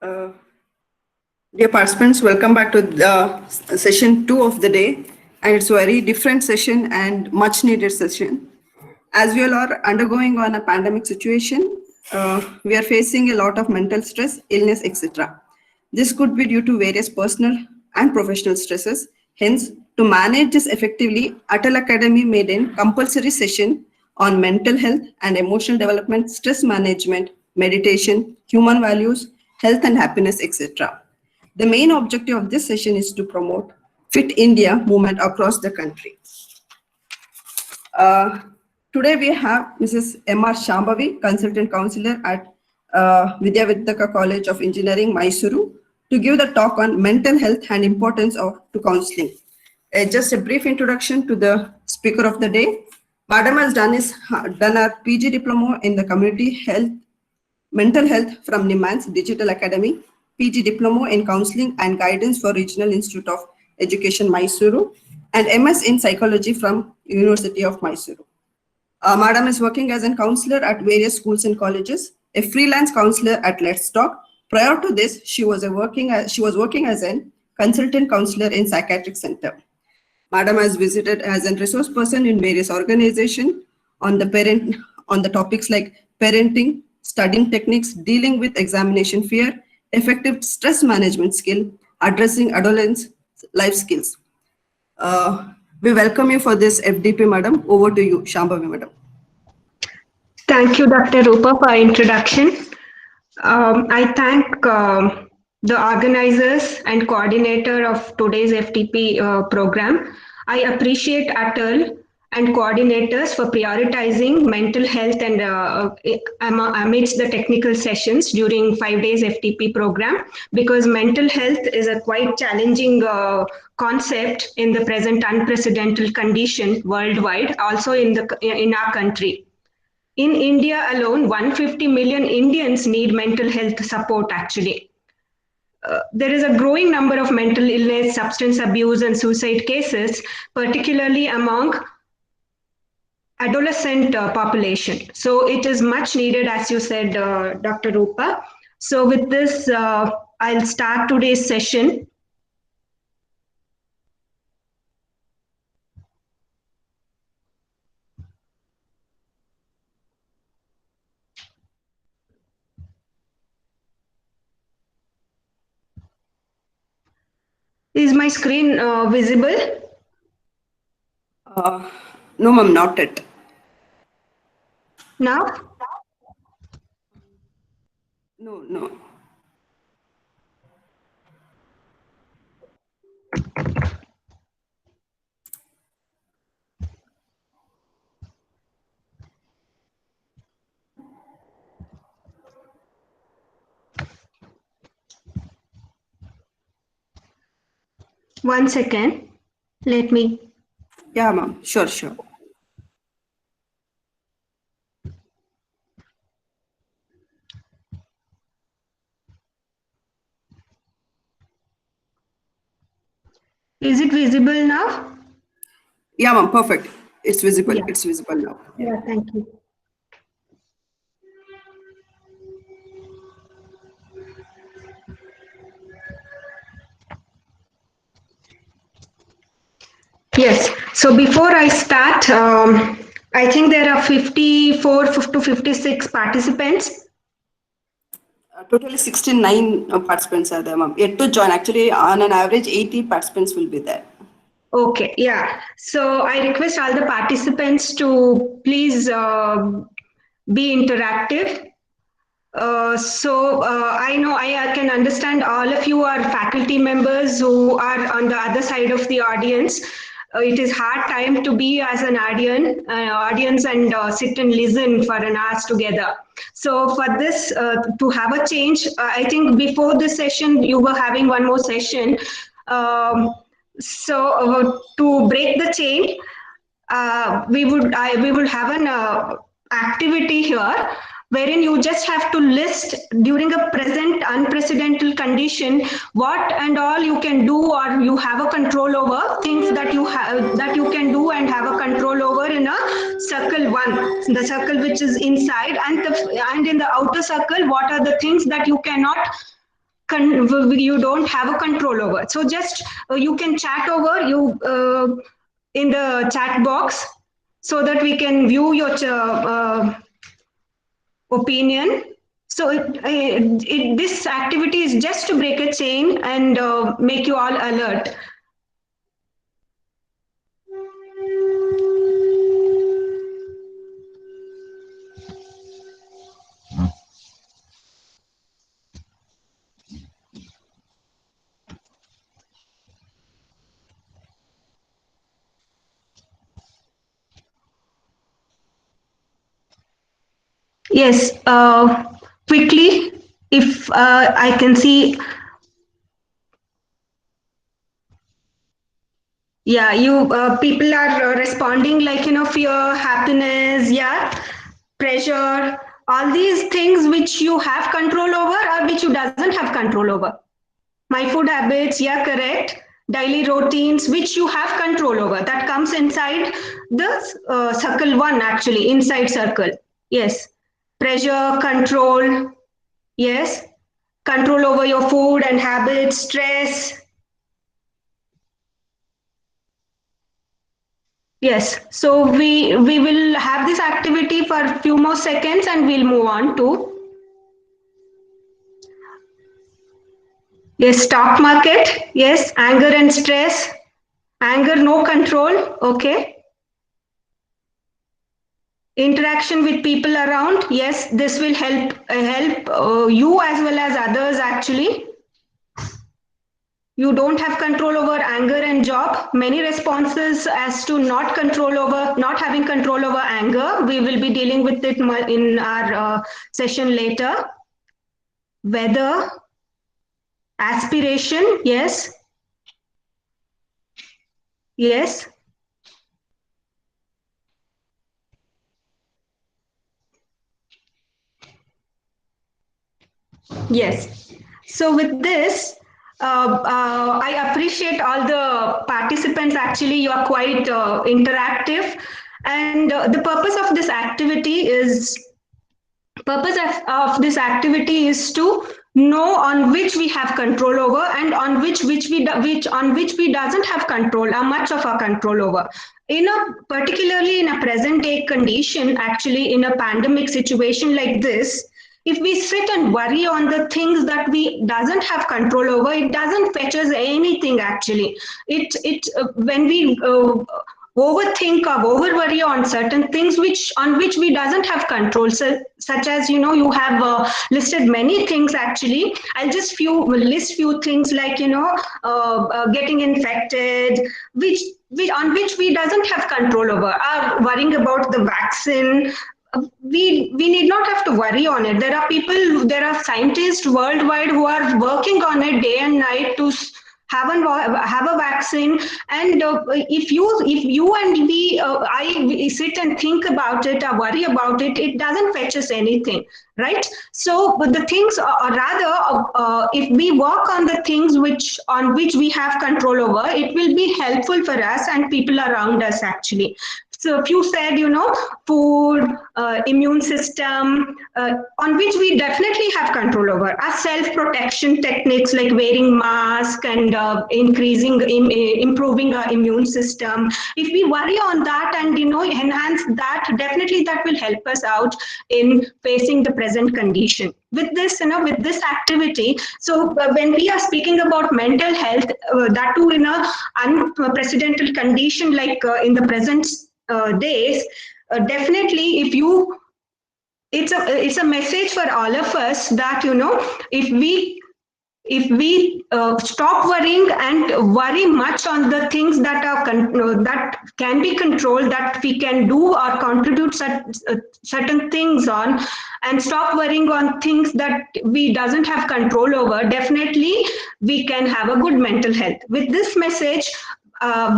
Uh, Dear participants, welcome back to the session 2 of the day. And it's a very different session and much needed session. As we all are undergoing on a pandemic situation, we are facing a lot of mental stress, illness, etc. This could be due to various personal and professional stresses. Hence, to manage this effectively, Atal Academy made a compulsory session on mental health and emotional development, stress management, meditation, human values, health and happiness, etc. The main objective of this session is to promote Fit India movement across the country. Today we have Mrs. M.R. Shambhavi, Consultant Counselor at VVCE College of Engineering, Mysore, to give the talk on mental health and importance to counseling. Just a brief introduction to the speaker of the day. Madam has done her PG diploma in the community health, mental health from Niman's Digital Academy, PG diploma in counseling and guidance for Regional Institute of Education, Mysore, and MS in psychology from University of Mysore. Madam is working as a counselor at various schools and colleges, a freelance counselor at Let's Talk. Prior to this, she was working as a consultant counselor in psychiatric center. Madam has visited as a resource person in various organizations on the topics like parenting, studying techniques, dealing with examination fear, effective stress management skill, addressing adolescence life skills. We welcome you for this FDP, madam. Over to you, Shambhavi, madam. Thank you, Dr. Rupa, for introduction. I thank the organizers and coordinator of today's FDP program. I appreciate Atal and coordinators for prioritizing mental health and amidst the technical sessions during 5 days FTP program, because mental health is a quite challenging concept in the present unprecedented condition worldwide, also in our country. In India alone, 150 million Indians need mental health support actually. There is a growing number of mental illness, substance abuse and suicide cases, particularly among adolescent population. So it is much needed, as you said, Dr. Rupa. So with this, I'll start today's session. Is my screen visible? No, ma'am, not yet. Now? No. One second. Let me. Yeah, ma'am. Sure. Is it visible now? Yeah, ma'am. Perfect. It's visible. Yeah. It's visible now. Yeah, thank you. Yes. So before I start, I think there are 54 to 56 participants. Totally 69 participants are there, ma'am. Yet to join. Actually, on an average, 80 participants will be there. Okay, yeah. So I request all the participants to please be interactive. I know I can understand all of you are faculty members who are on the other side of the audience. It is hard time to be as an audience and sit and listen for an hour together. So for this, to have a change, I think before this session, you were having one more session. To break the chain, we would have an activity here wherein you just have to list during a present unprecedented condition what and all you can do or you have a control over, things that you can do and have a control over in a circle one, the circle which is inside, and in the outer circle, what are the things that you cannot you don't have a control over. So just you can chat over you in the chat box so that we can view your opinion. So this activity is just to break a chain and make you all alert. Yes, quickly, if I can see, yeah, you people are responding like, fear, happiness, yeah, pressure, all these things which you have control over or which you doesn't have control over. My food habits, yeah, correct. Daily routines, which you have control over. That comes inside the circle one, actually, inside circle. Yes. Pressure, control, yes. Control over your food and habits, stress. Yes. So we will have this activity for a few more seconds and we'll move on to, yes, stock market. Yes. Anger and stress. Anger, no control. Okay. Interaction with people around, yes, this will help you as well as others. Actually, you don't have control over anger and job. Many responses as to not having control over anger, we will be dealing with it in our session later. Weather, aspiration, yes, yes. Yes. So with this, I appreciate all the participants. Actually, you are quite interactive, and the purpose of this activity is to know on which we have control over and on which we doesn't have control or much of our control over. Particularly in a present day condition, actually in a pandemic situation like this, if we sit and worry on the things that we doesn't have control over, it doesn't fetch us anything. Actually, when we overthink or over worry on certain things which we doesn't have control, such as, you have listed many things. Actually, I'll just list few things like, getting infected, which we doesn't have control over, worrying about the vaccine. We need not have to worry on it. There are scientists worldwide who are working on it day and night to have a vaccine. And if you and we sit and think about it or worry about it, it doesn't fetch us anything, right? So but the things are rather, if we work on the things on which we have control over, it will be helpful for us and people around us. Actually, so if you said, food, immune system, on which we definitely have control over. Our self-protection techniques like wearing mask and improving our immune system. If we worry on that and, enhance that, definitely that will help us out in facing the present condition. With this activity, so when we are speaking about mental health, that too in a unprecedented condition like in the present days, definitely it's a message for all of us that, if we stop worrying and worry much on the things that can be controlled, that we can do or contribute certain things on, and stop worrying on things that we doesn't have control over, definitely we can have a good mental health. With this message,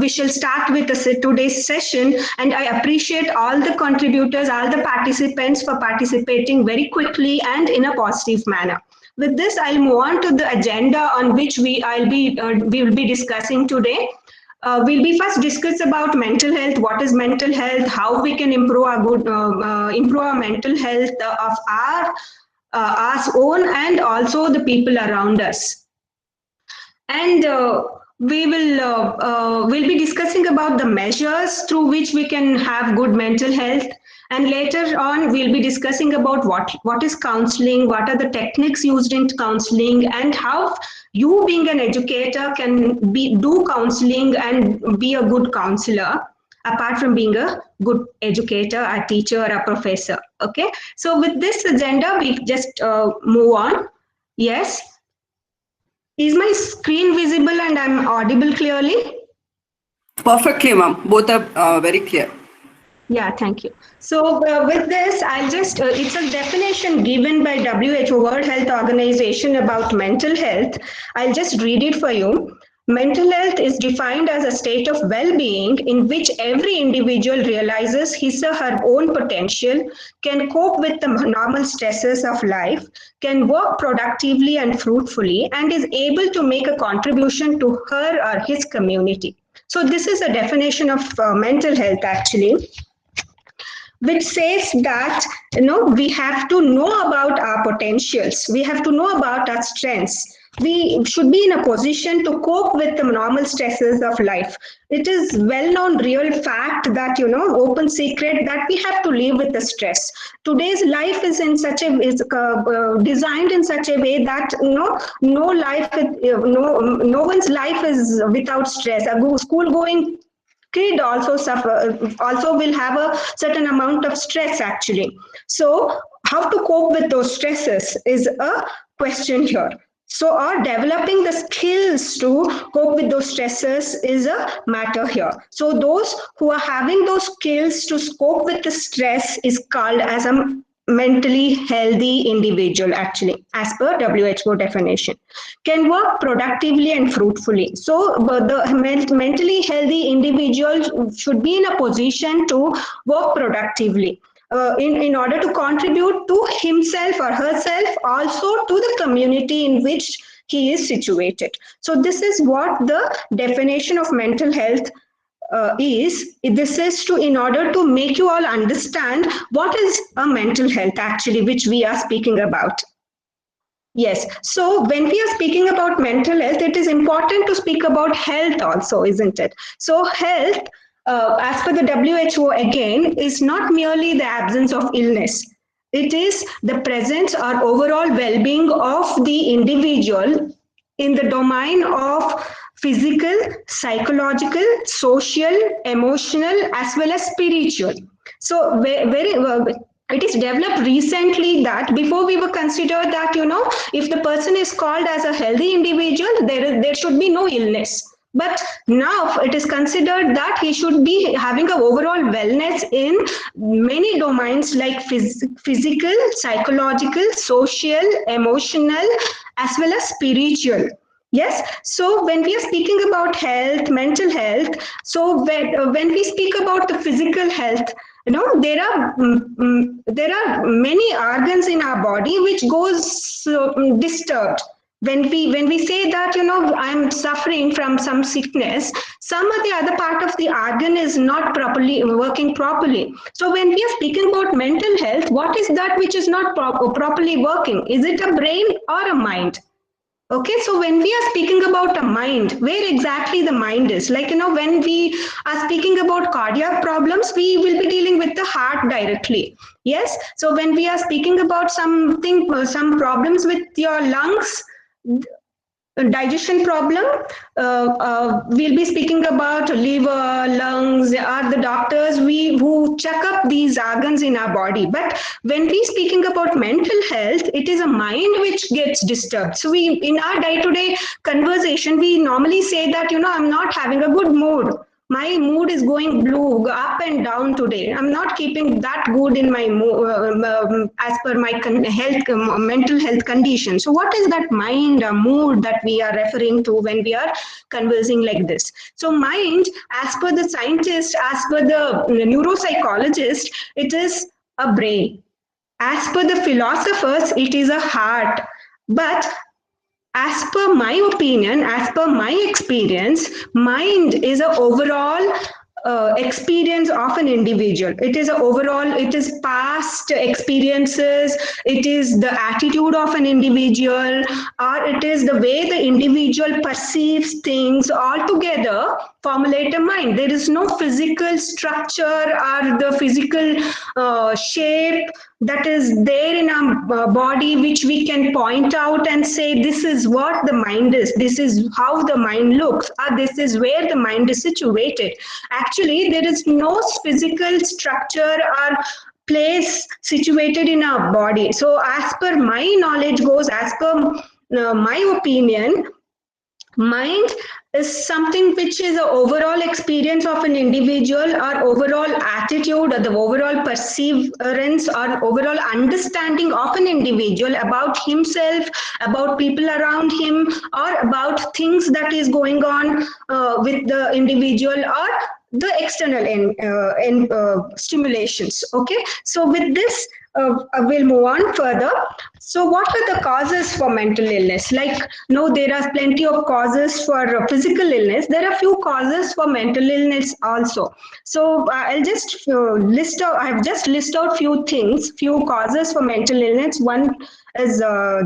we shall start with today's session, and I appreciate all the contributors, all the participants for participating very quickly and in a positive manner. With this, I'll move on to the agenda on which we will be discussing today. We'll be first discuss about mental health. What is mental health? How we can improve our mental health of our our own and also the people around us. And we'll be discussing about the measures through which we can have good mental health. And later on, we'll be discussing about what is counseling, what are the techniques used in counseling, and how you, being an educator, can do counseling and be a good counselor, apart from being a good educator, a teacher, a professor. Okay. So with this agenda, we just move on. Yes. Is my screen visible and I'm audible clearly? Perfectly, ma'am. Both are very clear. Yeah, thank you. So with this, I'll just, it's a definition given by WHO, World Health Organization, about mental health. I'll just read it for you. Mental health is defined as a state of well-being in which every individual realizes his or her own potential, can cope with the normal stresses of life, can work productively and fruitfully, and is able to make a contribution to her or his community. So this is a definition of mental health, actually, which says that we have to know about our potentials, we have to know about our strengths, we should be in a position to cope with the normal stresses of life. It is well known real fact that open secret that we have to live with the stress. Today's life is in such a is designed in such a way that no life no one's life is without stress. A school going kid also also will have a certain amount of stress, actually. So how to cope with those stresses is a question here. So or developing the skills to cope with those stresses is a matter here. So those who are having those skills to cope with the stress is called as a mentally healthy individual, actually, as per WHO definition, can work productively and fruitfully. So the mentally healthy individual should be in a position to work productively in order to contribute to himself or herself, also to the community in which he is situated. So this is what the definition of mental health is. This is to, in order to make you all understand what is a mental health, actually, which we are speaking about. Yes. So when we are speaking about mental health, it is important to speak about health also, isn't it? So health, as per the WHO again, is not merely the absence of illness. It is the presence or overall well-being of the individual in the domain of physical, psychological, social, emotional, as well as spiritual. So very it is developed recently that before we were considered that if the person is called as a healthy individual, there should be no illness. But now it is considered that he should be having an overall wellness in many domains like physical, psychological, social, emotional, as well as spiritual. Yes. So when we are speaking about health, mental health, so when we speak about the physical health, there are many organs in our body which goes disturbed. When we say that I'm suffering from some sickness, some of the other part of the organ is not properly working properly. So when we are speaking about mental health, what is that which is not properly working? Is it a brain or a mind? Okay, so when we are speaking about a mind, where exactly the mind is, like, when we are speaking about cardiac problems, we will be dealing with the heart directly. Yes, so when we are speaking about something, some problems with your lungs, digestion problem, we'll be speaking about liver, lungs, are the doctors who check up these organs in our body. But when we speaking about mental health, it is a mind which gets disturbed. So we, in our day-to-day conversation, we normally say that I'm not having a good mood. My mood is going blue, up and down today. I'm not keeping that good in my mood as per my mental health condition. So what is that mind mood that we are referring to when we are conversing like this? So mind, as per the scientist, as per the neuropsychologist, it is a brain. As per the philosophers, it is a heart. But as per my opinion, as per my experience, mind is a overall experience of an individual. It is a overall, it is past experiences, it is the attitude of an individual, or it is the way the individual perceives things altogether formulate a mind. There is no physical structure or the physical shape that is there in our body which we can point out and say this is what the mind is, this is how the mind looks, or this is where the mind is situated. Actually, there is no physical structure or place situated in our body. So as per my knowledge goes, as per my opinion, mind is something which is an overall experience of an individual, or overall attitude, or the overall perseverance or overall understanding of an individual about himself, about people around him, or about things that is going on with the individual, or the external stimulations. Okay, so with this we'll move on further. So what are the causes for mental illness? Like, no, there are plenty of causes for physical illness. There are few causes for mental illness also. So I'll just list out, I've just listed out few things, few causes for mental illness. One is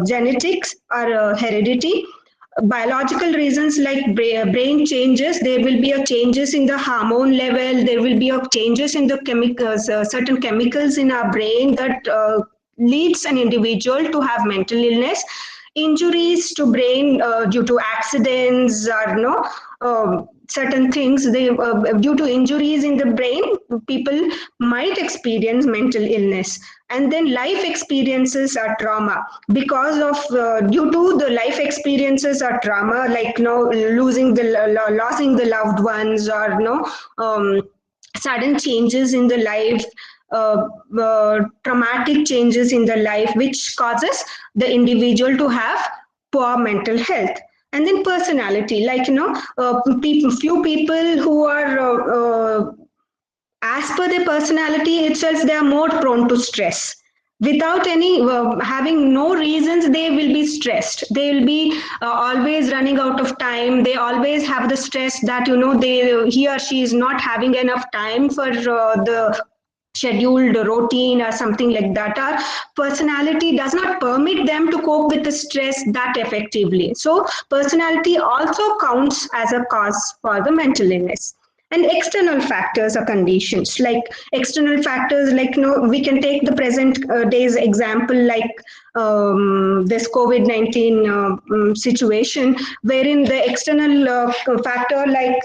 genetics or heredity. Biological reasons like brain changes. There will be a changes in the hormone level, there will be a changes in the chemicals, certain chemicals in our brain that leads an individual to have mental illness. Injuries to brain due to accidents, or no, certain things, they due to injuries in the brain, people might experience mental illness. And then life experiences or trauma, because of due to the life experiences or trauma, like no, losing the loved ones, or no, sudden changes in the life, traumatic changes in the life, which causes the individual to have poor mental health. And then personality, like few people who are as per their personality itself, they are more prone to stress. Without any having no reasons, they will be stressed. They will be always running out of time. They always have the stress that he or she is not having enough time for the scheduled routine or something like that. Our personality does not permit them to cope with the stress that effectively. So personality also counts as a cause for the mental illness. And external factors or conditions, like external factors, like we can take the present day's example, like this COVID-19 situation, wherein the external factor, like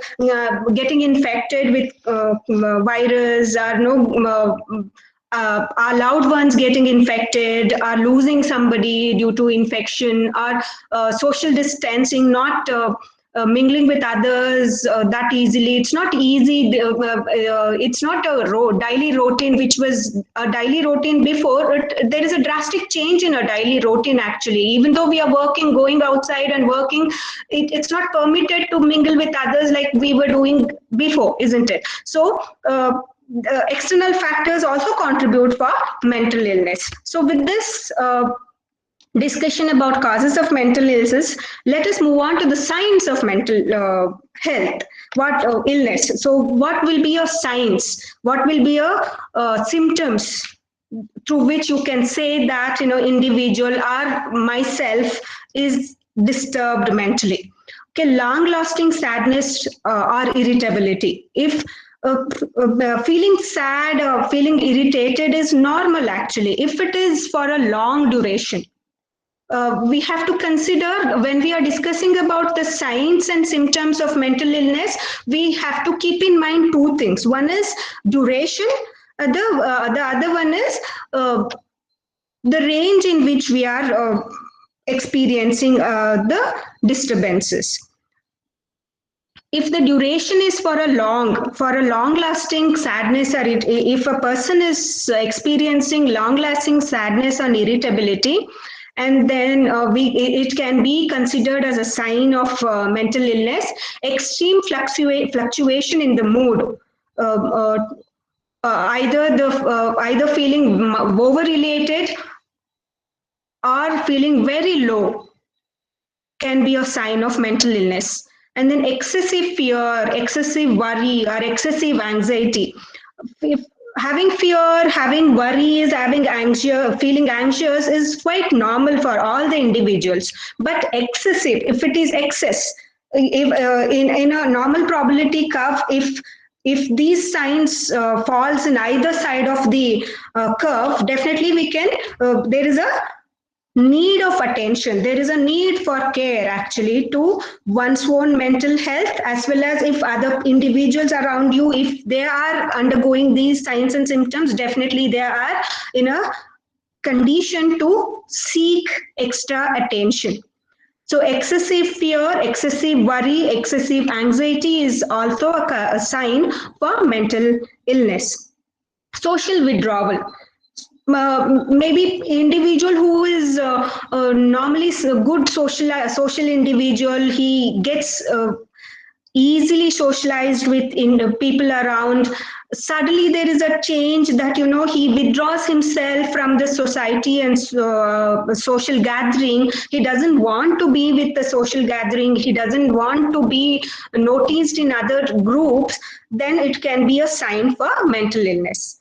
getting infected with virus, or our loved ones getting infected, or losing somebody due to infection, or social distancing, not mingling with others that easily. It's not easy. It's not a daily routine, which was a daily routine before. There is a drastic change in a daily routine, actually. Even though we are working, going outside and working, it's not permitted to mingle with others like we were doing before, isn't it? So, external factors also contribute for mental illness. So with this discussion about causes of mental illnesses, let us move on to the signs of mental health. What illness? So what will be your signs? What will be your symptoms through which you can say that individual or myself is disturbed mentally? Okay, long lasting sadness or irritability. If feeling sad or feeling irritated is normal, actually. If it is for a long duration, we have to consider, when we are discussing about the signs and symptoms of mental illness, we have to keep in mind two things. One is duration, the other one is the range in which we are experiencing the disturbances. If the duration is for a long lasting sadness, or if a person is experiencing long lasting sadness and irritability, and then it can be considered as a sign of mental illness. Extreme fluctuation in the mood, either feeling over-related or feeling very low, can be a sign of mental illness. And then excessive fear, excessive worry, or excessive anxiety. If having fear, having worries, having anxious, feeling anxious is quite normal for all the individuals. But excessive, if it is excess, if in a normal probability curve, if these signs falls in either side of the curve, definitely we can. There is a need of attention, there is a need for care actually to one's own mental health, as well as if other individuals around you, if they are undergoing these signs and symptoms, definitely they are in a condition to seek extra attention. So excessive fear, excessive worry, excessive anxiety is also a sign for mental illness. Social withdrawal, maybe individual who is normally a good social individual, he gets easily socialized with in the people around. Suddenly there is a change that he withdraws himself from the society and social gathering. He doesn't want to be with the social gathering, he doesn't want to be noticed in other groups. Then it can be a sign for mental illness.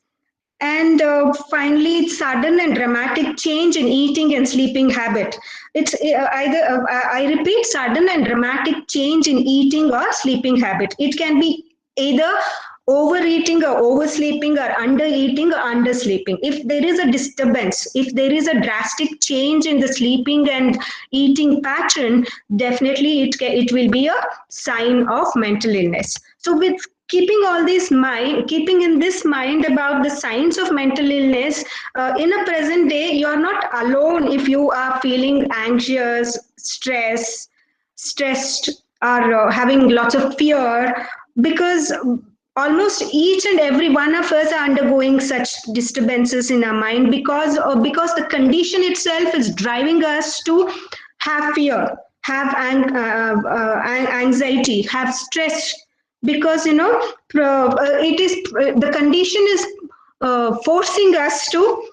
And finally, sudden and dramatic change in eating and sleeping habit. It's either, I repeat, sudden and dramatic change in eating or sleeping habit. It can be either overeating or oversleeping, or undereating or undersleeping. If there is a disturbance, if there is a drastic change in the sleeping and eating pattern, definitely it will be a sign of mental illness. So with keeping in this mind about the signs of mental illness, in a present day, you are not alone if you are feeling anxious, stressed, or having lots of fear, because almost each and every one of us are undergoing such disturbances in our mind, because the condition itself is driving us to have fear, have anxiety, have stress, because it is the condition is forcing us to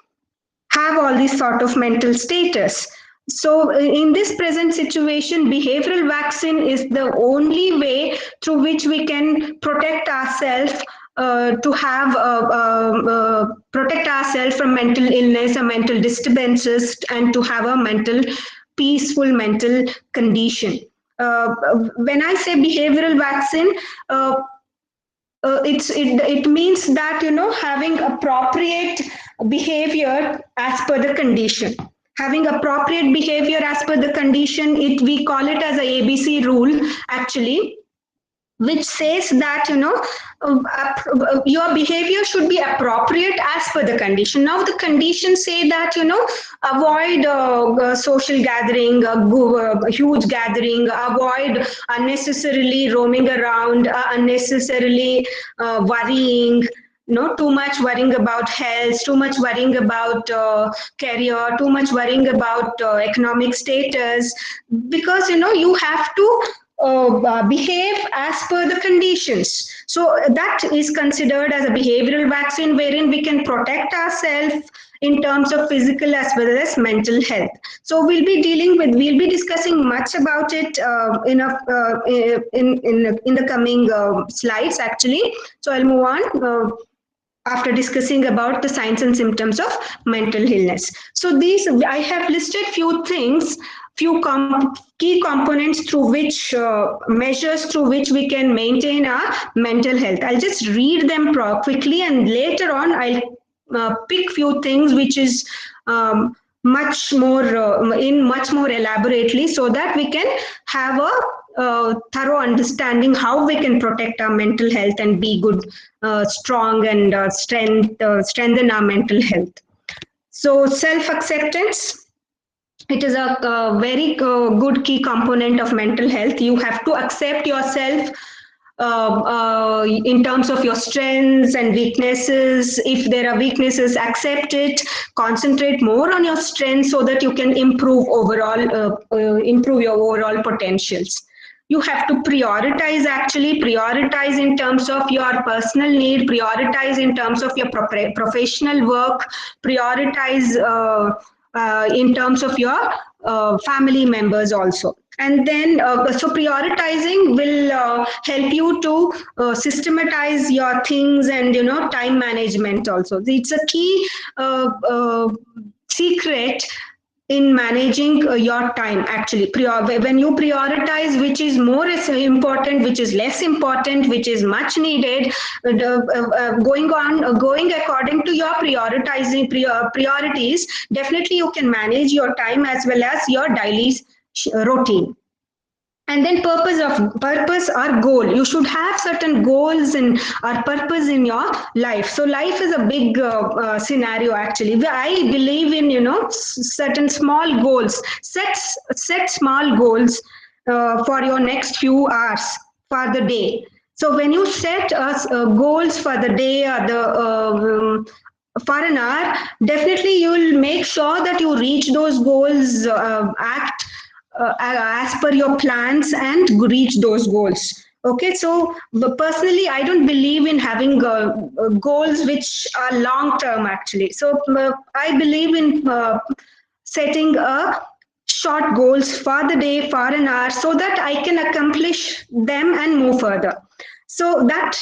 have all these sort of mental status. So in this present situation, behavioral vaccine is the only way through which we can protect ourselves, to have protect ourselves from mental illness or mental disturbances, and to have a peaceful mental condition. When I say behavioral vaccine, it means that having appropriate behavior as per the condition. Having appropriate behavior as per the condition, we call it as a ABC rule actually, which says that your behavior should be appropriate as per the condition. Now the conditions say that avoid social gathering, huge gathering, avoid unnecessarily roaming around, unnecessarily worrying, too much worrying about health, too much worrying about career, too much worrying about economic status, because you have to behave as per the conditions. So that is considered as a behavioral vaccine, wherein we can protect ourselves in terms of physical as well as mental health. So we'll be discussing much about it in the coming slides actually. So I'll move on. After discussing about the signs and symptoms of mental illness. So I have listed few things, key components through which, measures through which we can maintain our mental health. I'll just read them quickly, and later on I'll pick few things which is much more elaborately, so that we can have a thorough understanding how we can protect our mental health and be good, strong, and strengthen our mental health. So self-acceptance, it is a very good key component of mental health. You have to accept yourself in terms of your strengths and weaknesses. If there are weaknesses, accept it. Concentrate more on your strengths so that you can improve your overall potentials. You have to prioritize in terms of your personal need, prioritize in terms of your professional work, prioritize in terms of your family members also. And then so prioritizing will help you to systematize your things, and time management also, it's a key secret in managing your time. Actually, when you prioritize which is more important, which is less important, which is much needed, going according to your prioritizing priorities, definitely you can manage your time as well as your daily routine. And then purpose or goal, you should have certain goals and or purpose in your life. So life is a big scenario. Actually, I believe in certain small goals. Set small goals for your next few hours for the day. So when you set goals for the day or the for an hour, definitely you will make sure that you reach those goals, act as per your plans and reach those goals. Okay, so personally I don't believe in having goals which are long term. Actually, so I believe in setting a short goals for the day, for an hour, so that I can accomplish them and move further. So that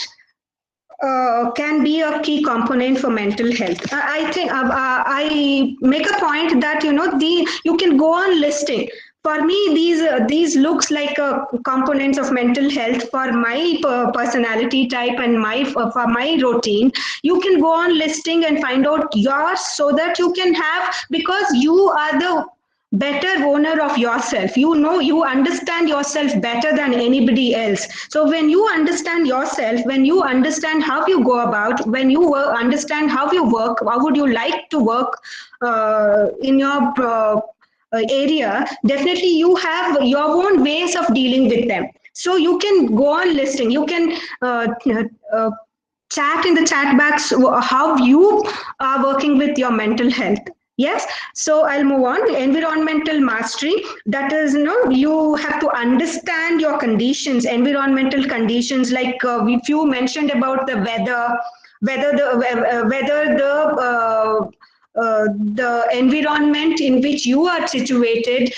can be a key component for mental health. I think I make a point that you can go on listing. For me, these looks like components of mental health for my personality type and my for my routine. You can go on listing and find out yours, so that you can have, because you are the better owner of yourself. You understand yourself better than anybody else. So when you understand yourself, when you understand how you go about, when you understand how you work, how would you like to work in your area, definitely you have your own ways of dealing with them. So you can go on listing, you can uh, chat in the chat box how you are working with your mental health. Yes, so I'll move on. Environmental mastery, that is, you have to understand your conditions, environmental conditions, like if you mentioned about the weather, whether the environment in which you are situated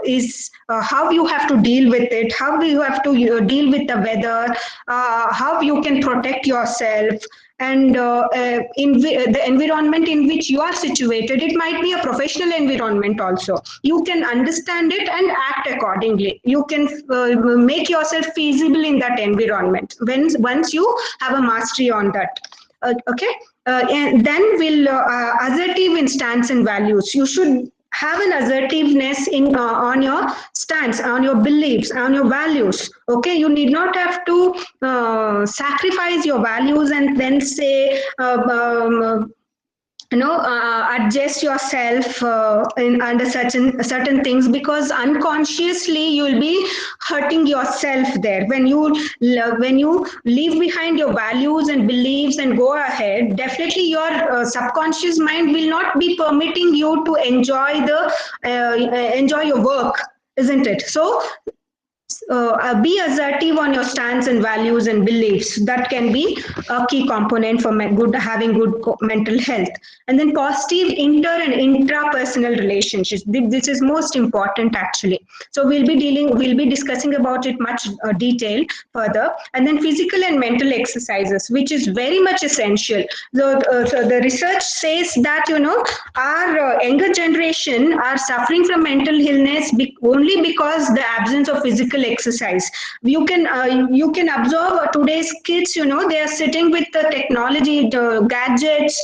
is how you have to deal with it, how you have to deal with the weather, how you can protect yourself, and the environment in which you are situated. It might be a professional environment also. You can understand it and act accordingly. You can make yourself feasible in that environment once you have a mastery on that. Okay, and then we'll assertive in stance and values. You should have an assertiveness in on your stance, on your beliefs, on your values. Okay, you need not have to sacrifice your values and then say adjust yourself in under certain things, because unconsciously you will be hurting yourself there. When you leave behind your values and beliefs and go ahead, definitely your subconscious mind will not be permitting you to enjoy your work, isn't it? So be assertive on your stance and values and beliefs. That can be a key component for having good mental health. And then positive inter and intrapersonal relationships, this is most important actually. So we'll be discussing about it much detail further. And then physical and mental exercises, which is very much essential. So the research says that our younger generation are suffering from mental illness only because the absence of physical exercise. You can observe today's kids. They are sitting with the technology, the gadgets,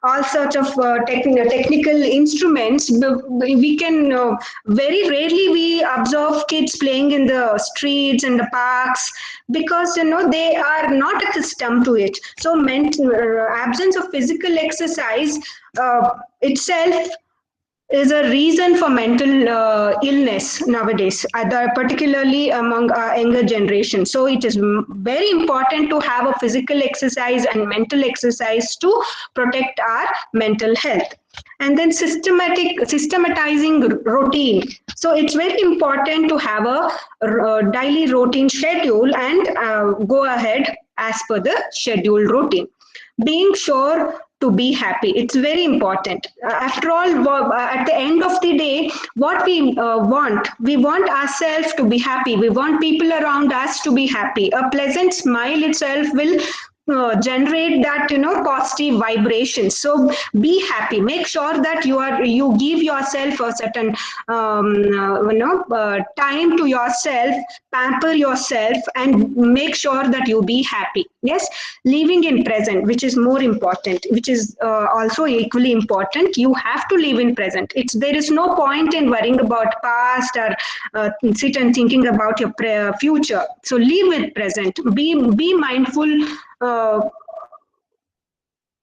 all sorts of technical instruments. We can very rarely we observe kids playing in the streets and the parks, because they are not accustomed to it. So absence of physical exercise itself is a reason for mental illness nowadays, particularly among our younger generation. So it is very important to have a physical exercise and mental exercise to protect our mental health. And then systematizing routine. So it's very important to have a daily routine schedule and go ahead as per the scheduled routine. Being sure to be happy. It's very important. After all, at the end of the day, what we want ourselves to be happy. We want people around us to be happy. A pleasant smile itself will generate that positive vibration. So be happy. Make sure that you give yourself a certain time to yourself, pamper yourself, and make sure that you be happy. Yes, living in present, which is more important, which is also equally important. You have to live in present. There is no point in worrying about past or sit and thinking about your future. So live with present. Be mindful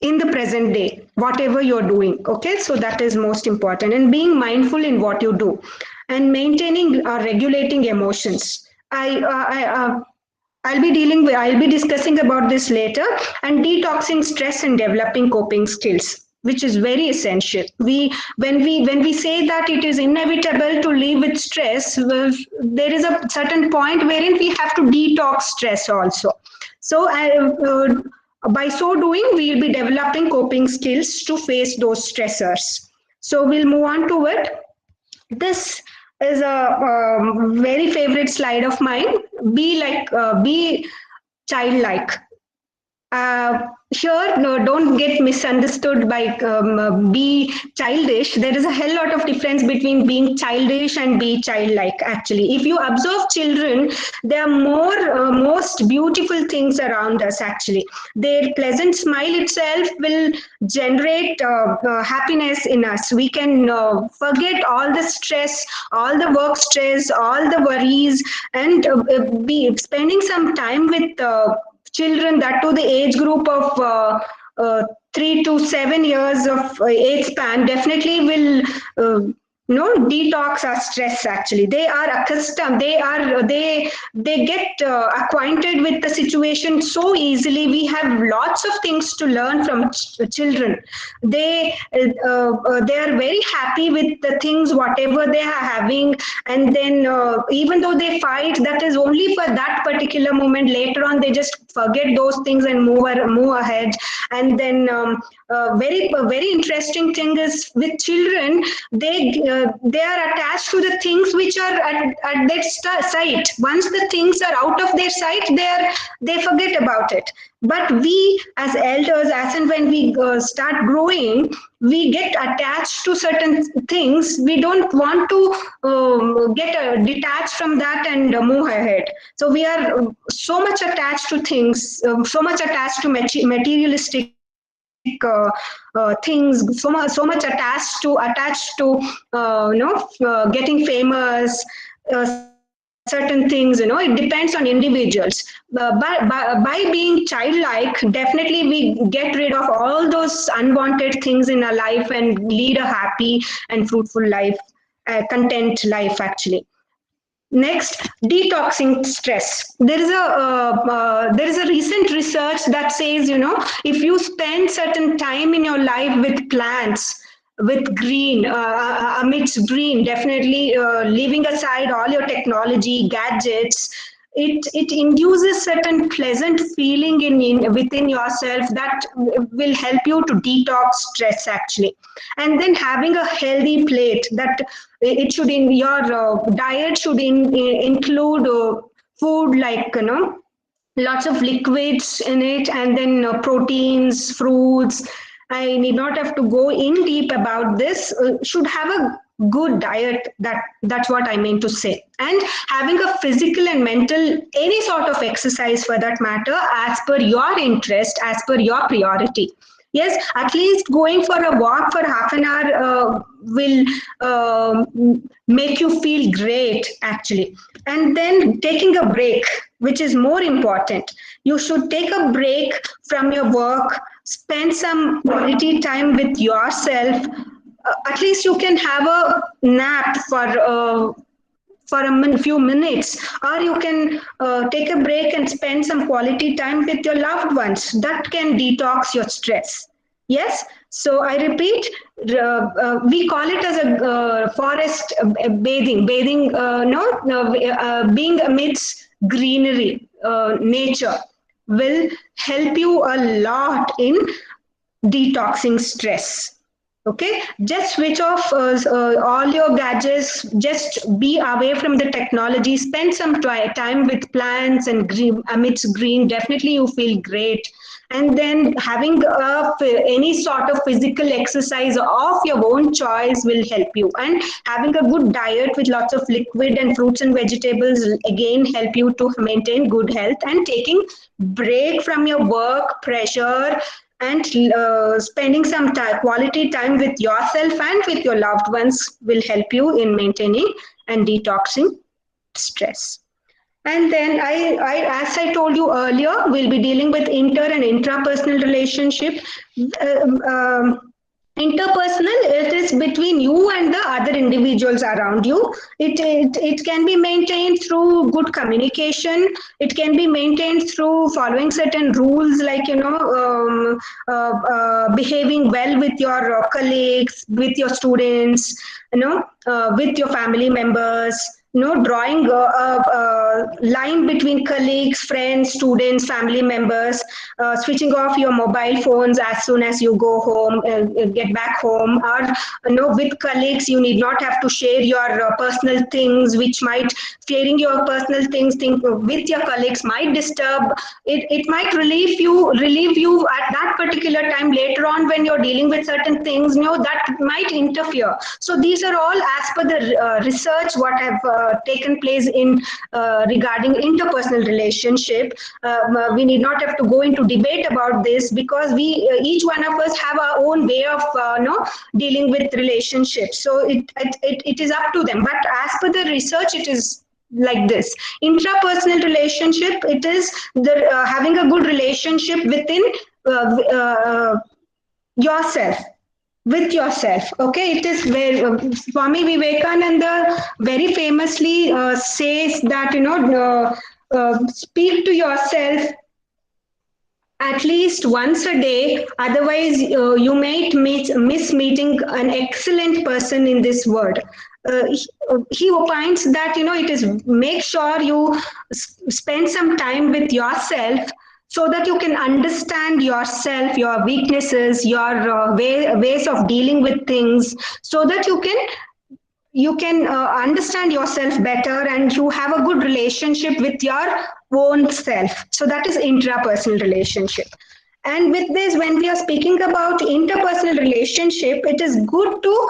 in the present day, whatever you're doing. Okay, so that is most important. And being mindful in what you do, and maintaining regulating emotions. I'll be discussing about this later. And detoxing stress and developing coping skills, which is very essential. When we say that it is inevitable to live with stress, well, there is a certain point wherein we have to detox stress also. So by so doing, we will be developing coping skills to face those stressors. So we'll move on to it. This is a very favorite slide of mine. Be childlike. Here, no, don't get misunderstood by be childish. There is a hell lot of difference between being childish and be childlike. Actually, if you observe children, there are most beautiful things around us. Actually, their pleasant smile itself will generate happiness in us. We can forget all the stress, all the work stress, all the worries, and be spending some time with children, that to the age group of 3 to 7 years of age span, definitely will detox our stress. Actually, they are accustomed, they get acquainted with the situation so easily. We have lots of things to learn from children. They are very happy with the things whatever they are having, and then even though they fight, that is only for that particular moment. Later on, they just forget those things and move ahead. And then very interesting thing is, with children, they are attached to the things which are at their sight. Once the things are out of their sight, they forget about it. But we as elders, as and when we start growing, we get attached to certain things. We don't want to get detached from that and move ahead. So we are so much attached to things, so much attached to materialistic things, so much attached to getting famous, certain things. It depends on individuals. By being childlike, definitely we get rid of all those unwanted things in our life and lead a happy and fruitful life, content life. Actually, next, detoxing stress. There is a recent research that says, if you spend certain time in your life with plants, with green, amidst green, definitely leaving aside all your technology, gadgets, it induces certain pleasant feeling within yourself that will help you to detox stress. Actually, and then having a healthy plate, that it should, in your diet should include food like lots of liquids in it, and then proteins, fruits. I need not have to go in deep about this. Should have a good diet. That's what I mean to say. And having a physical and mental, any sort of exercise for that matter, as per your interest, as per your priority. Yes, at least going for a walk for half an hour will make you feel great, actually. And then taking a break, which is more important. You should take a break from your work, spend some quality time with yourself. At least you can have a nap for a few minutes, or you can take a break and spend some quality time with your loved ones. That can detox your stress. Yes, so I repeat, we call it as a forest bathing, no, being amidst greenery, nature will help you a lot in detoxing stress. Okay, just switch off all your gadgets, just be away from the technology, spend some time with plants and green, amidst green, definitely you feel great. And then having any sort of physical exercise of your own choice will help you, and having a good diet with lots of liquid and fruits and vegetables again help you to maintain good health. And taking break from your work pressure and spending some quality time with yourself and with your loved ones will help you in maintaining and detoxing stress. And then as I told you earlier, we'll be dealing with inter and intrapersonal relationship. Um, um, Interpersonal, it is between you and the other individuals around you. It can be maintained through good communication. It can be maintained through following certain rules, like behaving well with your colleagues, with your students, with your family members, drawing a line between colleagues, friends, students, family members, switching off your mobile phones as soon as you go home, get back home, or with colleagues you need not have to share your personal things, which might sharing your personal things with your colleagues might disturb. It might relieve you at that particular time. Later on, when you're dealing with certain things, that might interfere. So these are all as per the research what have taken place in regarding interpersonal relationship. We need not have to go into debate about this, because we each one of us have our own way of dealing with relationships. So it is up to them. But as per the research, it is like this. Intrapersonal relationship, it is the having a good relationship within yourself, with yourself. Okay, it is where Swami Vivekananda very famously says that speak to yourself at least once a day, otherwise you might miss meeting an excellent person in this world. He opines that it is, make sure you spend some time with yourself, so that you can understand yourself, your weaknesses, your ways of dealing with things, so that you can understand yourself better, and you have a good relationship with your own self. So that is intrapersonal relationship. And with this, when we are speaking about interpersonal relationship, it is good to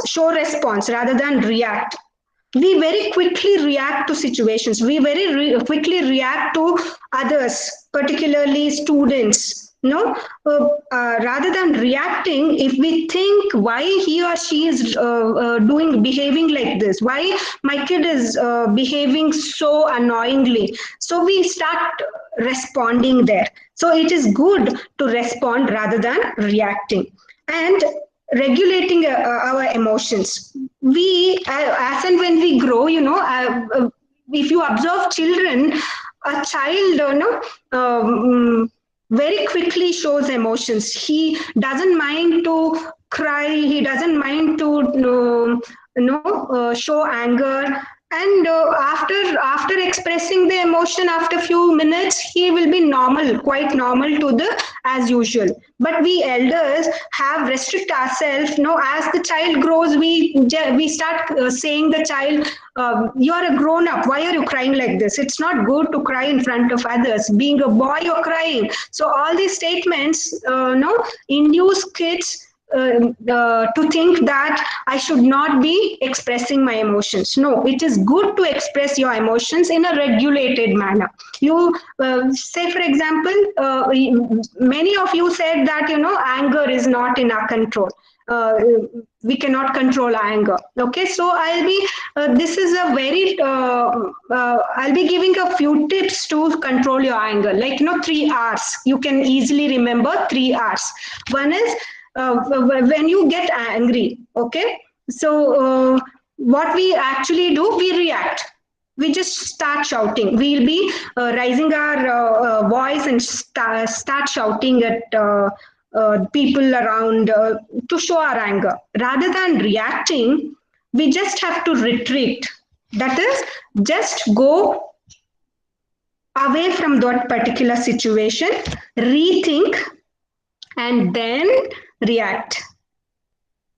show response rather than react. We very quickly react to situations. We very quickly react to others, particularly students. No, rather than reacting, if we think why he or she is behaving like this, why my kid is behaving so annoyingly, so we start responding there. So it is good to respond rather than reacting. And regulating our emotions. We, as and when we grow, if you observe children, a child, very quickly shows emotions. He doesn't mind to cry. He doesn't mind to show anger. And after expressing the emotion, after few minutes, he will be normal, quite normal to the as usual. But we elders have restrict ourselves. As the child grows, we start saying the child, "You are a grown up. Why are you crying like this? It's not good to cry in front of others. Being a boy, you're crying." So all these statements, no, induce kids to think that I should not be expressing my emotions. No, it is good to express your emotions in a regulated manner. You say, for example, many of you said that anger is not in our control. We cannot control anger. Okay, so I'll be this is a very I'll be giving a few tips to control your anger. Like 3 R's. You can easily remember 3 R's. One is when you get angry. Okay, so what we actually do, we react. We just start shouting. We'll be raising our voice and start shouting at people around to show our anger. Rather than reacting, we just have to retreat. That is, just go away from that particular situation, rethink, and then react.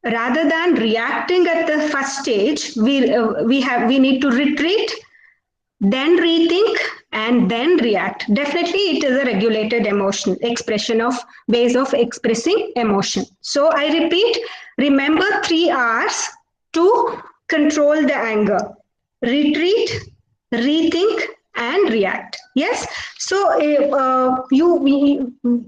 Rather than reacting at the first stage, we need to retreat, then rethink, and then react. Definitely it is a regulated emotion expression of ways of expressing emotion. So I repeat, remember 3 R's to control the anger: retreat, rethink, and react. Yes. So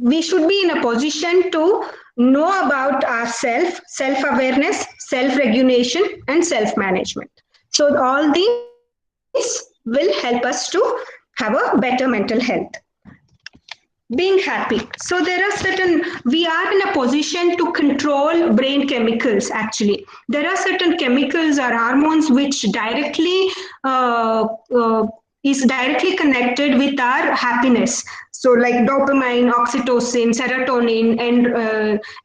we should be in a position to know about ourself, self awareness, self regulation, and self management. So all these will help us to have a better mental health. Being happy. So there are certain, we are in a position to control brain chemicals actually. There are certain chemicals or hormones which directly is directly connected with our happiness. So like dopamine, oxytocin, serotonin, and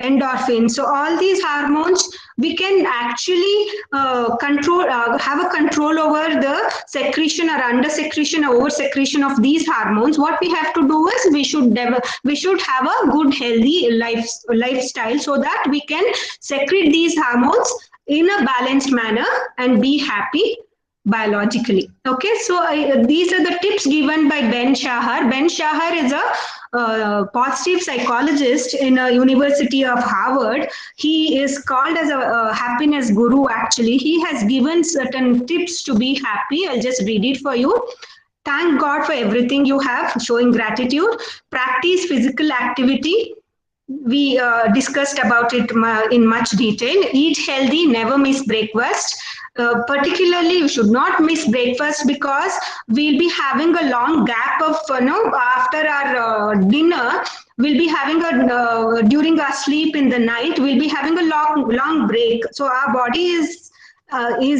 endorphin. So all these hormones we can actually have a control over the secretion or under secretion or over secretion of these hormones. What we have to do is we should have a good healthy lifestyle so that we can secrete these hormones in a balanced manner and be happy biologically. Okay, so these are the tips given by Ben Shahar. Ben Shahar is a positive psychologist in a University of Harvard. He is called as a happiness guru actually. He has given certain tips to be happy. I'll just read it for you. Thank God for everything you have, showing gratitude. Practice physical activity. We discussed about it in much detail. Eat healthy, never miss breakfast. Particularly, you should not miss breakfast because we'll be having a long gap of, after our dinner, we'll be having during our sleep in the night, we'll be having a long break. So our body is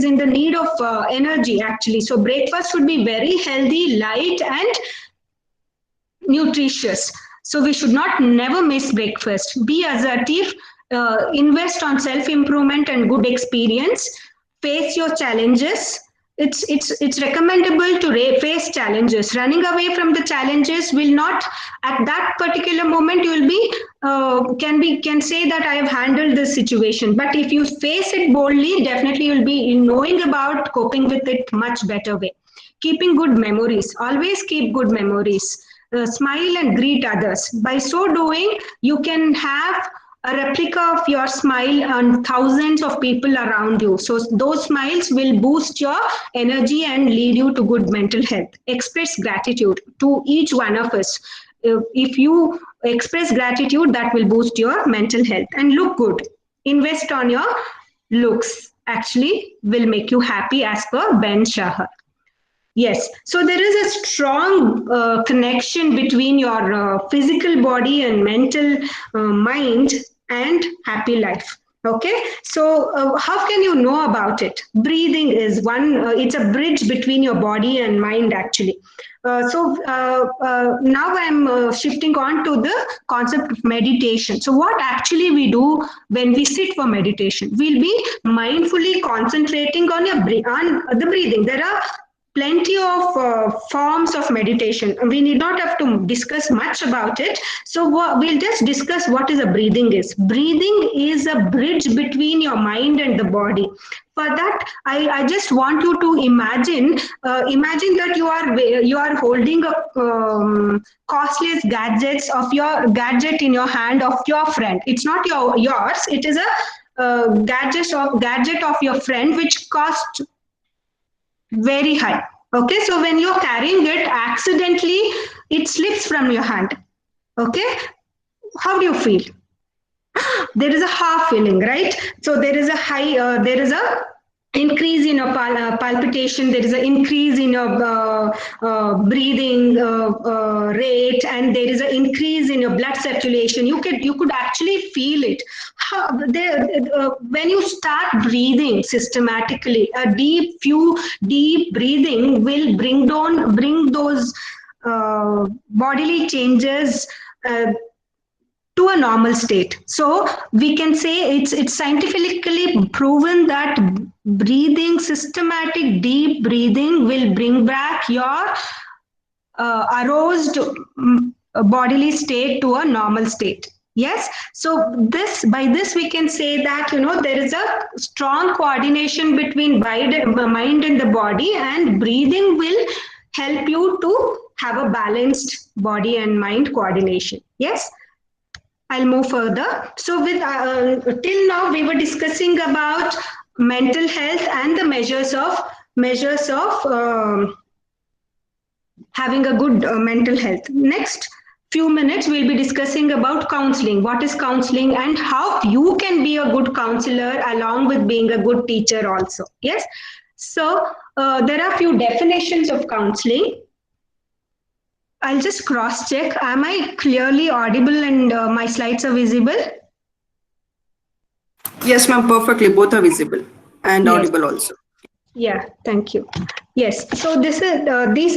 in the need of energy actually. So breakfast should be very healthy, light, and nutritious. So we should not never miss breakfast. Be assertive, invest on self improvement and good experience. Face your challenges. It's recommendable to face challenges. Running away from the challenges will not, at that particular moment you will be can say that I have handled this situation. But if you face it boldly, definitely you will be knowing about coping with it much better way. Keeping good memories. Always keep good memories. Smile and greet others. By so doing, you can have a replica of your smile on thousands of people around you. So those smiles will boost your energy and lead you to good mental health. Express gratitude to each one of us. If you express gratitude, that will boost your mental health. And look good. Invest on your looks. Actually, will make you happy as per Ben Shahar. Yes, so there is a strong connection between your physical body and mental mind and happy life. Okay, so how can you know about it? Breathing is one, it's a bridge between your body and mind actually. Now I'm shifting on to the concept of meditation. So what actually we do when we sit for meditation? We'll be mindfully concentrating on on the breathing. There are plenty of forms of meditation. We need not have to discuss much about it. So we'll just discuss what is a breathing is. Breathing is a bridge between your mind and the body. For that, I just want you to imagine that you are holding a costliest gadget in your hand of your friend. It's not yours. It is a gadget of your friend which costs very high. Okay, so when you're carrying it, accidentally it slips from your hand. Okay, how do you feel? There is a half feeling, right? So there is a there is a increase in your palpitation, there is an increase in your breathing rate, and there is an increase in your blood circulation. You could actually feel it. When you start breathing systematically, a deep breathing will bring those bodily changes to a normal state. So we can say it's scientifically proven that systematic deep breathing will bring back your aroused bodily state to a normal state. Yes, so by this we can say that there is a strong coordination between mind and the body, and breathing will help you to have a balanced body and mind coordination. Yes, I'll move further. So with till now we were discussing about mental health and the measures of having a good mental health. Next few minutes, we'll be discussing about counseling. What is counseling and how you can be a good counselor along with being a good teacher also. Yes. So there are few definitions of counseling. I'll just cross check. Am I clearly audible and my slides are visible? Yes, ma'am, perfectly. Both are visible and Yes. audible also. Yeah, thank you. Yes, so these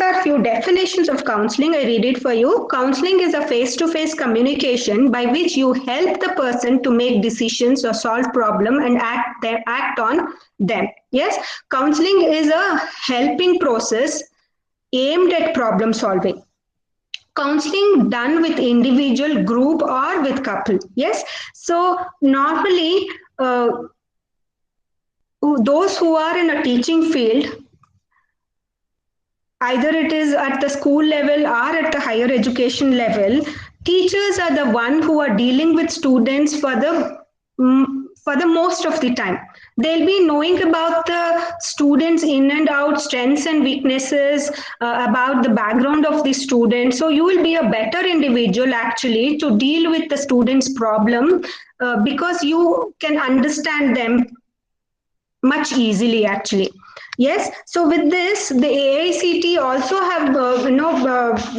are few definitions of counseling. I read it for you. Counseling is a face-to-face communication by which you help the person to make decisions or solve problem and act on them. Yes, counseling is a helping process aimed at problem solving. Counseling done with individual, group, or with couple. Yes, so normally. Those who are in a teaching field, either it is at the school level or at the higher education level, teachers are the one who are dealing with students for the most of the time. They'll be knowing about the students in and out, strengths and weaknesses, about the background of the student. So you will be a better individual actually to deal with the student's problem, because you can understand them much easily actually. Yes, so with this the AICT also have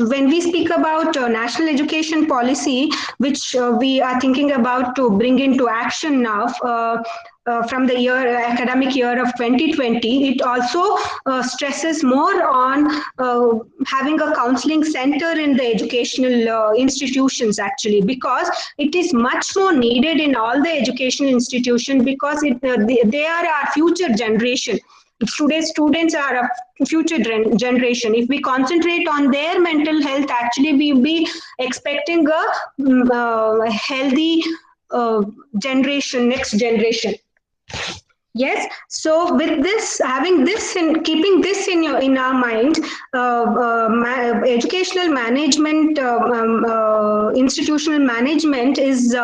when we speak about national education policy, which we are thinking about to bring into action now, from the academic year of 2020, it also stresses more on having a counseling center in the educational institutions actually, because it is much more needed in all the educational institutions, because they are our future generation. If today's students are a future generation, if we concentrate on their mental health, actually we'll be expecting a healthy generation, next generation. Yes. So with this, having this and keeping this in our mind, educational management, institutional management is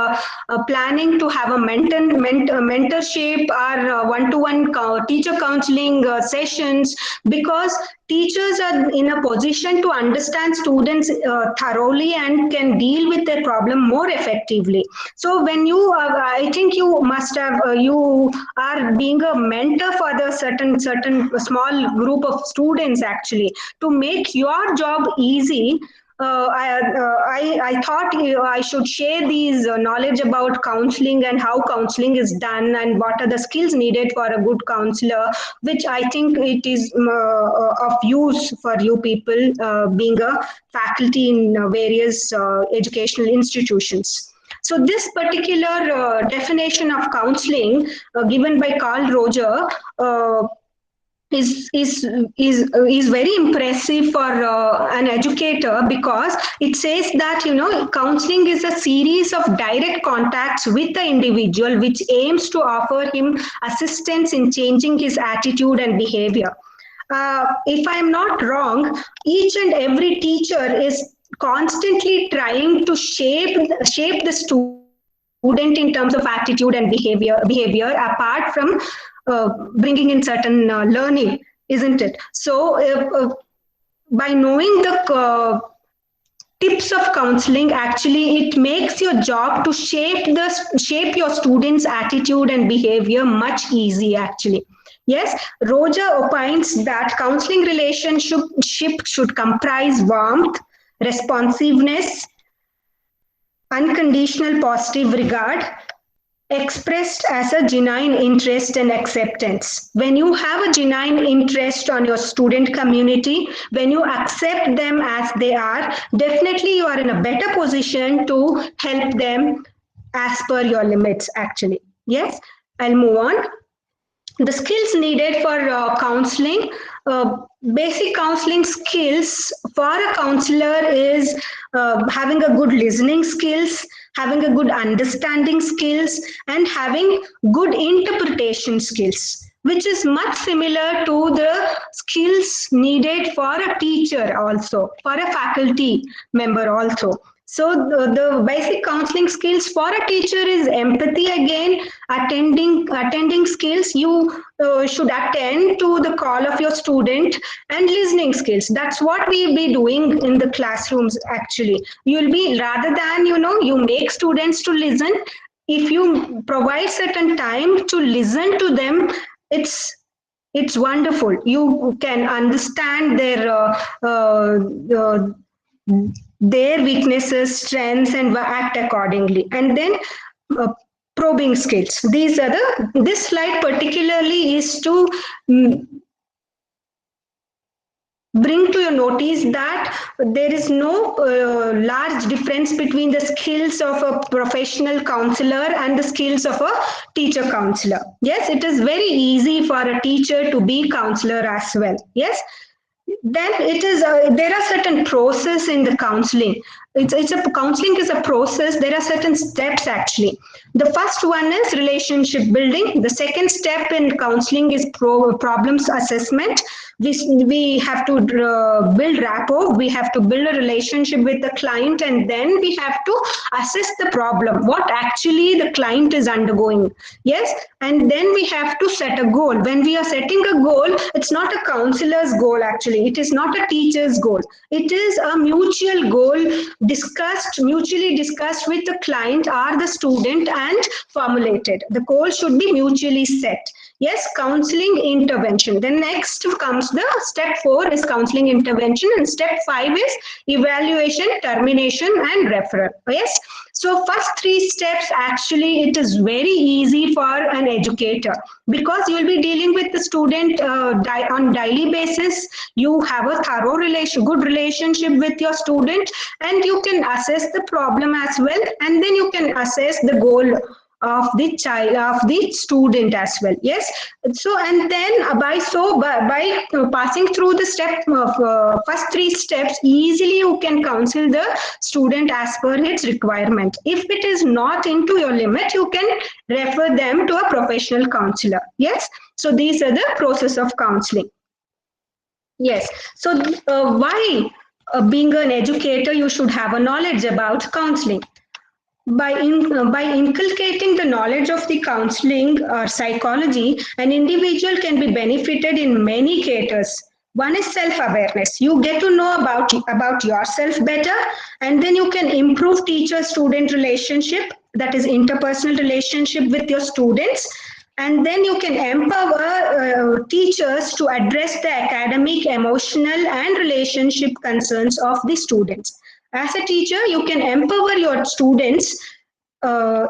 planning to have a mentorship or one-to-one teacher counseling sessions, because teachers are in a position to understand students thoroughly and can deal with their problem more effectively. So when you, I think you must have, you are being a mentor for the certain small group of students actually, to make your job easy. I thought I should share these knowledge about counseling and how counseling is done and what are the skills needed for a good counselor, which I think it is of use for you people being a faculty in various educational institutions. So this particular definition of counseling given by Carl Roger uh, is very impressive for an educator, because it says that counseling is a series of direct contacts with the individual which aims to offer him assistance in changing his attitude and behavior. If I'm not wrong, each and every teacher is constantly trying to shape the student in terms of attitude and behavior apart from bringing in certain learning, isn't it? So by knowing the tips of counseling, actually it makes your job to shape your students attitude and behavior much easy actually. Yes, Roger opines that counseling relationship should comprise warmth, responsiveness, unconditional positive regard, expressed as a genuine interest and acceptance. When you have a genuine interest on your student community, when you accept them as they are, definitely you are in a better position to help them as per your limits actually. Yes, I'll move on. The skills needed for counseling, uh, basic counseling skills for a counselor is having a good listening skills, having a good understanding skills, and having good interpretation skills, which is much similar to the skills needed for a teacher also, for a faculty member also. So the basic counseling skills for a teacher is empathy again, attending skills. You should attend to the call of your student, and listening skills. That's what we'll be doing in the classrooms actually. You'll be, rather than you make students to listen, if you provide certain time to listen to them, it's it's wonderful. You can understand their weaknesses, strengths, and act accordingly. And then uh, probing skills. These are this slide particularly is to mm, bring to your notice that there is no large difference between the skills of a professional counselor and the skills of a teacher counselor. Yes, it is very easy for a teacher to be counselor as well. Yes, then it is there are certain process in the counseling. It's a counseling is a process. There are certain steps actually. The first one is relationship building. The second step in counseling is problems assessment. We have to build rapport. We have to build a relationship with the client, and then we have to assess the problem, what actually the client is undergoing. Yes, and then we have to set a goal. When we are setting a goal, it's not a counselor's goal actually. It is not a teacher's goal. It is a mutual goal, mutually discussed with the client or the student and formulated. The goal should be mutually set. Yes, counseling intervention. Then next comes the step 4 is counseling intervention, and step 5 is evaluation, termination, and referral. Yes, so first 3 steps actually it is very easy for an educator, because you will be dealing with the student on daily basis. You have a thorough good relationship with your student, and you can assess the problem as well, and then you can assess the goal of the child, of the student as well. Yes, so and then by passing through the step of first 3 steps, easily you can counsel the student as per its requirement. If it is not into your limit, you can refer them to a professional counselor. Yes, so these are the process of counseling. Yes, so why being an educator you should have a knowledge about counseling? By inculcating the knowledge of the counseling or psychology, an individual can be benefited in many cases. One is self-awareness. You get to know about yourself better, and then you can improve teacher-student relationship, that is interpersonal relationship with your students, and then you can empower teachers to address the academic, emotional, and relationship concerns of the students. As a teacher, you can empower your students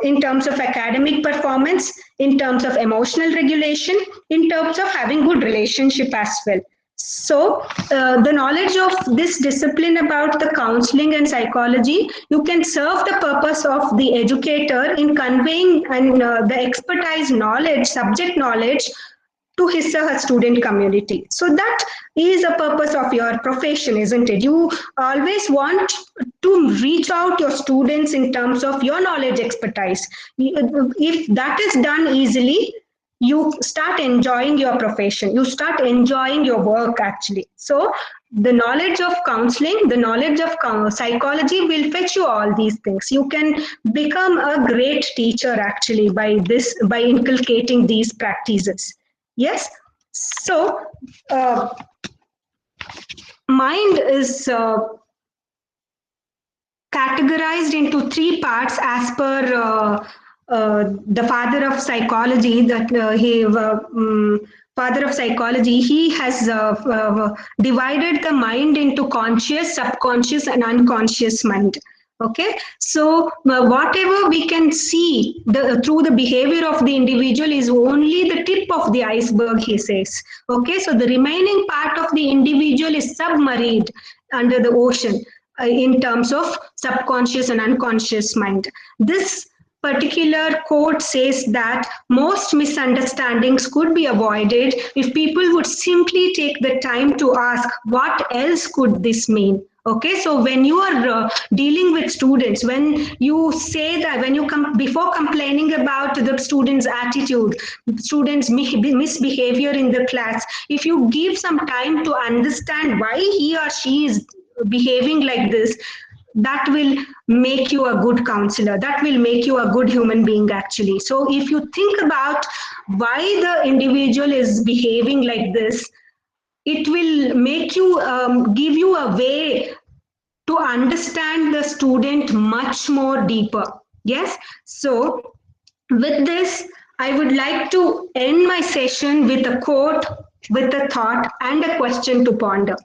in terms of academic performance, in terms of emotional regulation, in terms of having good relationship as well. So the knowledge of this discipline about the counseling and psychology, you can serve the purpose of the educator in conveying and the expertise knowledge, subject knowledge, to his or her student community. So that is a purpose of your profession, isn't it? You always want to reach out your students in terms of your knowledge expertise. If that is done easily, you start enjoying your profession, you start enjoying your work actually. So the knowledge of counseling, the knowledge of psychology will fetch you all these things. You can become a great teacher actually by inculcating these practices. Yes, so mind is categorized into 3 parts as per the father of psychology. Father of psychology, he has divided the mind into conscious, subconscious, and unconscious mind. Okay, so whatever we can see through the behavior of the individual is only the tip of the iceberg, he says. Okay, so the remaining part of the individual is submarine under the ocean in terms of subconscious and unconscious mind. This particular quote says that most misunderstandings could be avoided if people would simply take the time to ask, what else could this mean? Okay, so when you are dealing with students, when you say that, when you come before complaining about the student's attitude, students' misbehavior in the class, if you give some time to understand why he or she is behaving like this, that will make you a good counselor, that will make you a good human being actually. So if you think about why the individual is behaving like this, it will make you give you a way to understand the student much more deeper. Yes, so with this I would like to end my session with a quote, with a thought and a question to ponder.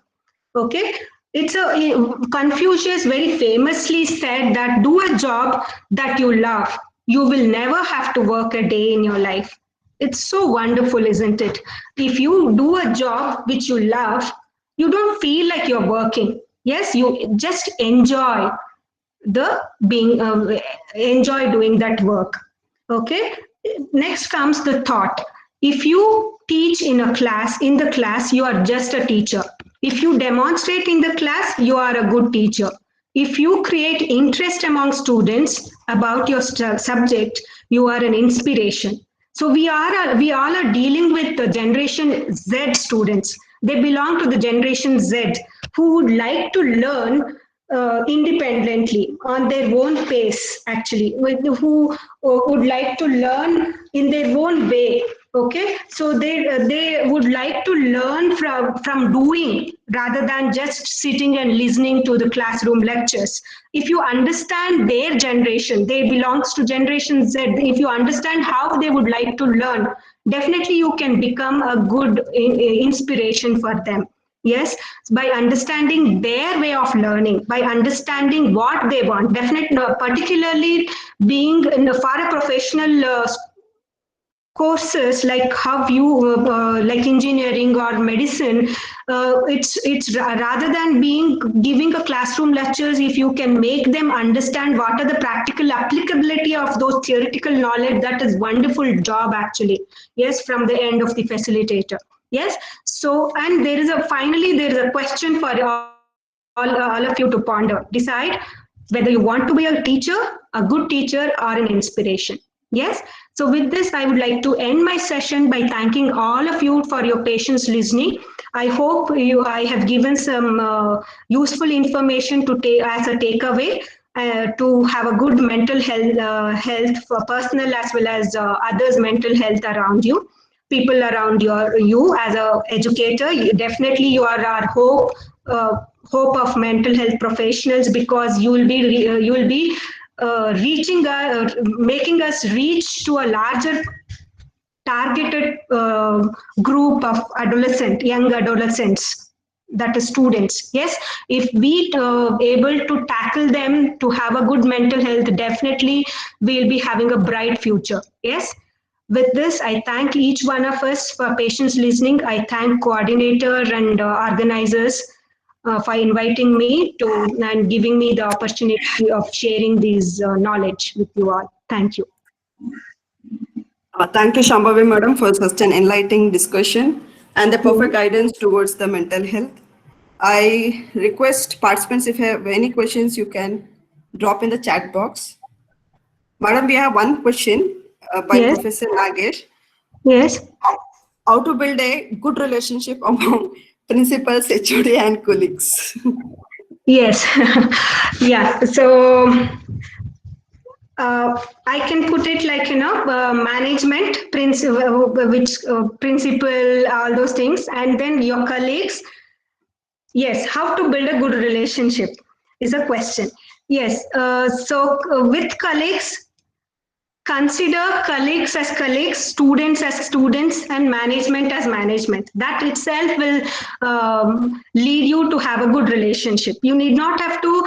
Okay, it's a Confucius very famously said that do a job that you love, you will never have to work a day in your life. It's so wonderful, isn't it? If you do a job which you love, you don't feel like you're working. Yes, you just the being enjoy doing that work. Okay, next comes the thought. If you teach in a class, in the class you are just a teacher. If you demonstrate in the class, you are a good teacher. If you create interest among students about your subject, you are an inspiration. So we all are dealing with the generation Z students. They belong to the generation Z who would like to learn independently on their own pace, actually, who would like to learn in their own way. Okay, so they would like to learn from doing rather than just sitting and listening to the classroom lectures. If you understand their generation, they belongs to generation Z, if you understand how they would like to learn, definitely you can become a good inspiration for them. Yes, by understanding their way of learning, by understanding what they want, definitely, particularly being in for a professional courses like how you like engineering or medicine, rather than being giving a classroom lectures, if you can make them understand what are the practical applicability of those theoretical knowledge, that is wonderful job actually. Yes, from the end of the facilitator. Yes, so and there is a question for all of you to ponder. Decide whether you want to be a teacher, a good teacher, or an inspiration. Yes, so with this, I would like to end my session by thanking all of you for your patience listening. I hope I have given some useful information to take as a takeaway to have a good mental health for personal as well as others' mental health around you, people around you as a educator. Definitely, you are our hope. Hope of mental health professionals, because you will be making us reach to a larger targeted group of young adolescents, that is students. Yes, if we able to tackle them to have a good mental health, definitely we'll be having a bright future. Yes. With this, I thank each one of us for patience listening. I thank coordinator and organizers for inviting me to and giving me the opportunity of sharing these knowledge with you all. Thank you. Thank you, Shambhavi Madam, for such an enlightening discussion and the perfect guidance towards the mental health. I request participants, if you have any questions, you can drop in the chat box. Madam, we have one question by Yes. Professor Nagesh. Yes. How to build a good relationship among principals, HOD, and colleagues? Yes. Yeah. So I can put it like, management, principal, all those things, and then your colleagues. Yes, how to build a good relationship is a question. Yes, with colleagues, consider colleagues as colleagues, students as students, and management as management. That itself will lead you to have a good relationship. You need not have to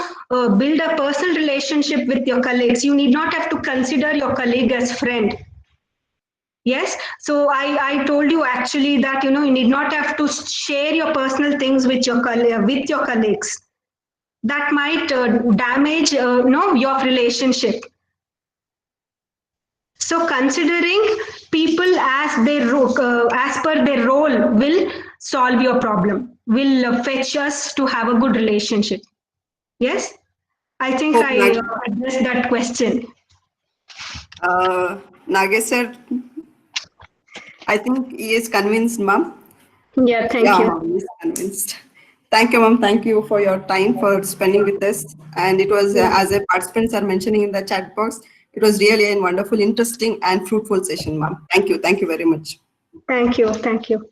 build a personal relationship with your colleagues. You need not have to consider your colleague as friend. Yes, so I told you actually that you need not have to share your personal things with your colleagues. That might damage your relationship. So considering people as per their role will solve your problem, will fetch us to have a good relationship. Yes, I think Hope I addressed that question. Nagesh sir, I think he is convinced, ma'am. Yeah, thank Yeah, you. ma'am, he is convinced. Thank you, ma'am. Thank you for your time for spending with us. And it was, Yeah, as the participants are mentioning in the chat box, it was really a wonderful, interesting, and fruitful session, ma'am. Thank you. Thank you very much. thank you. Thank you.